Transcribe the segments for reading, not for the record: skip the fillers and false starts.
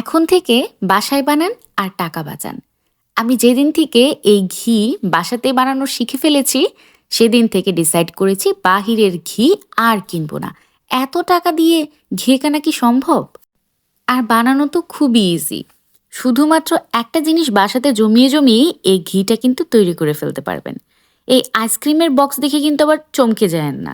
এখন থেকে বাসায় বানান আর টাকা বাঁচান। আমি যেদিন থেকে এই ঘি বাসাতে বানানো শিখে ফেলেছি, সেদিন থেকে ডিসাইড করেছি বাহিরের ঘি আর কিনবো না। এত টাকা দিয়ে ঘি কেনা কি সম্ভব? আর বানানো তো খুবই ইজি। শুধুমাত্র একটা জিনিস বাসাতে জমিয়েই এই ঘিটা কিন্তু তৈরি করে ফেলতে পারবেন। এই আইসক্রিমের বক্স দেখে কিন্তু আবার চমকে যায়েন না।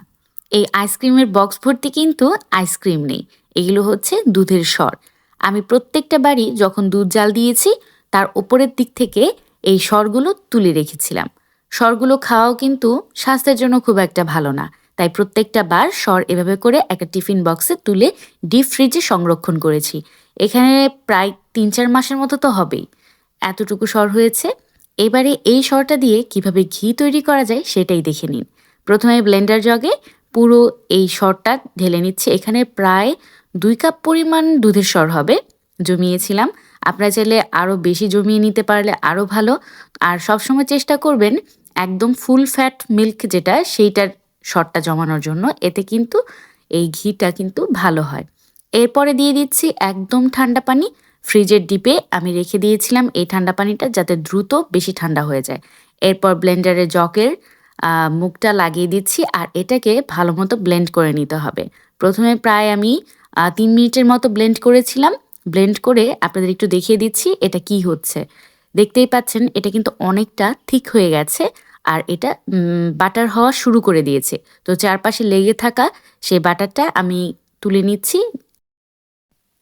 এই আইসক্রিমের বক্স ভর্তি কিন্তু আইসক্রিম নেই। এগুলো হচ্ছে দুধের সর। আমি প্রত্যেকটা বাড়ি যখন দুধ জাল দিয়েছি, তার উপরের দিক থেকে এই সরগুলো তুলে রেখেছিলাম। সরগুলো খাওয়াও কিন্তু স্বাস্থ্যের জন্য খুব একটা ভালো না। তাই প্রত্যেকটা বার সর এভাবে করে একটা টিফিন বক্সে তুলে ডিপ ফ্রিজে সংরক্ষণ করেছি। এখানে প্রায় ৩-৪ মাসের মতো তো হবেই। এতটুকু সর হয়েছে। এবারে এই সরটা দিয়ে কিভাবে ঘি তৈরি করা যায় সেটাই দেখে নিন। প্রথমে ব্লেন্ডার জগে পুরো এই সরটা ঢেলে নিচ্ছি। এখানে প্রায় ২ কাপ পরিমাণ দুধের সর হবে। জমিয়েছিলাম। আপনারা চাইলে আরও বেশি জমিয়ে নিতে পারলে আরও ভালো। আর সবসময় চেষ্টা করবেন একদম ফুল ফ্যাট মিল্ক যেটা সেইটার সরটা জমানোর জন্য। এতে কিন্তু এই ঘিটা কিন্তু ভালো হয়। এরপরে দিয়ে দিচ্ছি একদম ঠান্ডা পানি। ফ্রিজের ডিপে আমি রেখে দিয়েছিলাম এই ঠান্ডা পানিটা যাতে দ্রুত বেশি ঠান্ডা হয়ে যায়। এরপর ব্লেন্ডারের জগের মুখটা লাগিয়ে দিচ্ছি আর এটাকে ভালো মতো ব্লেন্ড করে নিতে হবে। প্রথমে প্রায় আমি ৩ মিনিটের মতো ব্লেন্ড করেছিলাম। ব্লেন্ড করে আপনাদের একটু দেখিয়ে দিচ্ছি এটা কি হচ্ছে। দেখতেই পাচ্ছেন এটা কিন্তু অনেকটা থিক হয়ে গেছে আর এটা বাটার হওয়া শুরু করে দিয়েছে। তো চারপাশে লেগে থাকা সেই বাটারটা আমি তুলে নিচ্ছি।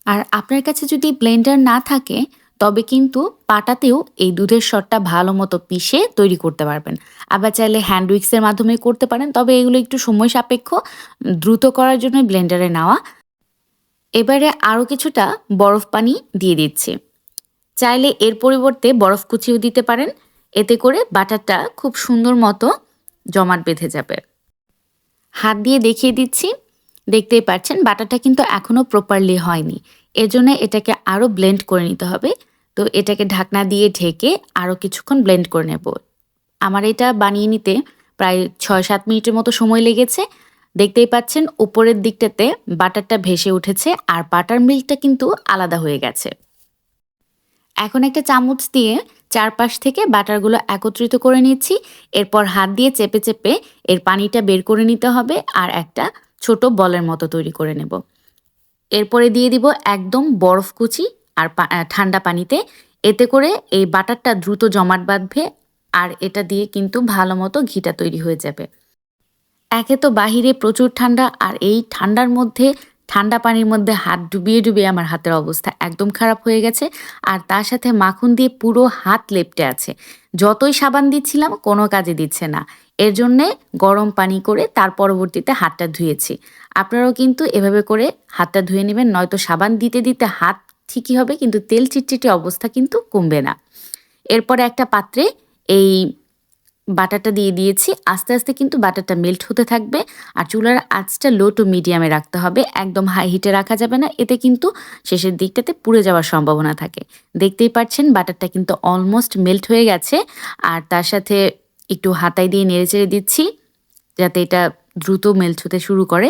আর আপনার কাছে যদি ব্লেন্ডার না থাকে তবে কিন্তু পাটাতেও এই দুধের সরটা ভালো মতো পিষে তৈরি করতে পারবেন। আবার চাইলে হ্যান্ড উইক্সের মাধ্যমে করতে পারেন, তবে এগুলো একটু সময় সাপেক্ষ। দ্রুত করার জন্য ব্লেন্ডারে নেওয়া। এবারে আরও কিছুটা বরফ পানি দিয়ে দিচ্ছি। চাইলে এর পরিবর্তে বরফ কুচিও দিতে পারেন। এতে করে বাটারটা খুব সুন্দর মতো জমাট বেঁধে যাবে। হাত দিয়ে দেখিয়ে দিচ্ছি। দেখতেই পাচ্ছেন বাটারটা কিন্তু এখনও প্রপারলি হয়নি। এজন্য এটাকে আরও ব্লেন্ড করে নিতে হবে। তো এটাকে ঢাকনা দিয়ে ঢেকে আরও কিছুক্ষণ ব্লেন্ড করে নেব। আমার এটা বানিয়ে নিতে প্রায় ৬-৭ মিনিটের মতো সময় লেগেছে। দেখতেই পাচ্ছেন উপরের দিকটাতে বাটারটা ভেসে উঠেছে আর বাটার মিল্কটা কিন্তু আলাদা হয়ে গেছে। এখন একটা চামচ দিয়ে চারপাশ থেকে বাটারগুলো একত্রিত করে নিচ্ছি। এরপর হাত দিয়ে চেপে চেপে এর পানিটা বের করে নিতে হবে আর একটা ছোট বলের মতো তৈরি করে নেব। এরপরে দিয়ে দিব একদম বরফ কুচি আর ঠান্ডা পানিতে। এতে করে এই বাটারটা দ্রুত জমাট বাঁধবে আর এটা দিয়ে কিন্তু ভালো মতো ঘিটা তৈরি হয়ে যাবে। একে তো বাহিরে প্রচুর ঠান্ডা আর এই ঠান্ডার মধ্যে ঠান্ডা পানির মধ্যে হাত ডুবিয়ে আমার হাতের অবস্থা একদম খারাপ হয়ে গেছে। আর তার সাথে মাখন দিয়ে পুরো হাত লেপ্টে আছে। যতই সাবান দিচ্ছিলাম কোনো কাজে দিচ্ছে না। এর জন্যে গরম পানি করে তার পরবর্তীতে হাতটা ধুয়েছি। আপনারাও কিন্তু এভাবে করে হাতটা ধুয়ে নেবেন, নয়তো সাবান দিতে দিতে হাত ঠিকই হবে কিন্তু তেল চিটচিটে অবস্থা কিন্তু কমবে না। এরপরে একটা পাত্রে এই বাটারটা দিয়ে দিয়েছি। আস্তে আস্তে কিন্তু বাটারটা মেল্ট হতে থাকবে আর চুলার আঁচটা লো টু মিডিয়ামে রাখতে হবে। একদম হাই হিটে রাখা যাবে না, এতে কিন্তু শেষের দিকটাতে পুড়ে যাওয়ার সম্ভাবনা থাকে। দেখতেই পাচ্ছেন বাটারটা কিন্তু অলমোস্ট মেল্ট হয়ে গেছে আর তার সাথে একটু হাতায় দিয়ে নেড়েচেড়ে দিচ্ছি যাতে এটা দ্রুত মেল্ট হতে শুরু করে।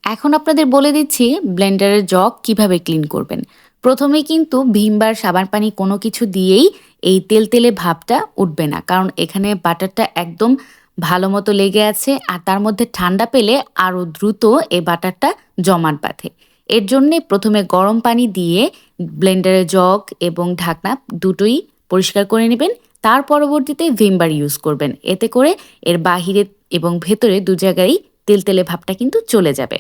এখন আপনাদের বলে দিচ্ছি ব্লেন্ডারের জগ কিভাবে ক্লিন করবেন। প্রথমে কিন্তু ভিম বার সাবান পানি কোনো কিছু দিয়েই এই তেলতেলে ভাবটা উঠবে না, কারণ এখানে বাটারটা একদম ভালো মতো লেগে আছে আর তার মধ্যে ঠান্ডা পেলে আরও দ্রুত এই বাটারটা জমাট বাঁধে। এর জন্যে প্রথমে গরম পানি দিয়ে ব্লেন্ডারের জগ এবং ঢাকনা দুটোই পরিষ্কার করে নেবেন। তার পরবর্তীতে ভিম বার ইউজ করবেন। এতে করে এর বাহিরে এবং ভেতরে দু জায়গায় তেলতেলে ভাবটা কিন্তু চলে যাবে।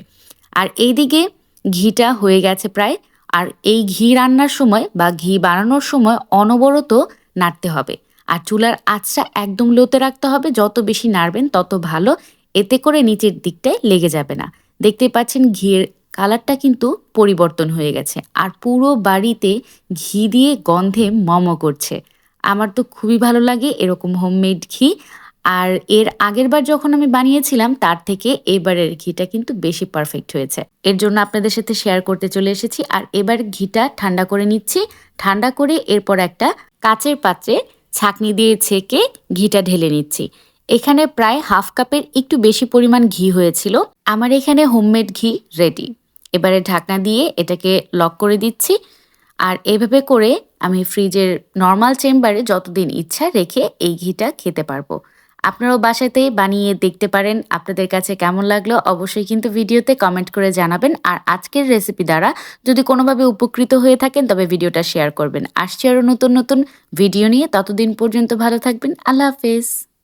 আর এইদিকে ঘিটা হয়ে গেছে প্রায়। আর এই ঘি রান্নার সময় বা ঘি বানানোর সময় অনবরত নাড়তে হবে আর চুলার আঁচটা একদম লোতে রাখতে হবে। যত বেশি নাড়বেন তত ভালো, এতে করে নিচের দিকটায় লেগে যাবে না। দেখতেই পাচ্ছেন ঘিয়ের কালারটা কিন্তু পরিবর্তন হয়ে গেছে আর পুরো বাড়িতে ঘি দিয়ে গন্ধে মম করছে। আমার তো খুবই ভালো লাগে এরকম হোমমেড ঘি। আর এর আগের বার যখন আমি বানিয়েছিলাম তার থেকে এবারের ঘিটা কিন্তু বেশি পারফেক্ট হয়েছে। এর জন্য আপনাদের সাথে শেয়ার করতে চলে এসেছি। আর এবার ঘিটা ঠান্ডা করে নিচ্ছি। ঠান্ডা করে এরপর একটা কাচের পাত্রে ছাঁকনি দিয়ে ছেঁকে ঘিটা ঢেলে নিচ্ছি। এখানে প্রায় হাফ কাপের একটু বেশি পরিমাণ ঘি হয়েছিল। আমার এখানে হোমমেড ঘি রেডি। এবারে ঢাকনা দিয়ে এটাকে লক করে দিচ্ছি আর এভাবে করে আমি ফ্রিজের নরমাল চেম্বারে যতদিন ইচ্ছা রেখে এই ঘিটা খেতে পারবো। আপনারাও বাসাতে বানিয়ে দেখতে পারেন। আপনাদের কাছে কেমন লাগলো অবশ্যই কিন্তু ভিডিওতে কমেন্ট করে জানাবেন। আর আজকের রেসিপি দ্বারা যদি কোনোভাবে উপকৃত হয়ে থাকেন তবে ভিডিওটা শেয়ার করবেন। আসছি আরও নতুন ভিডিও নিয়ে। ততদিন পর্যন্ত ভালো থাকবেন। আল্লাহ হাফেজ।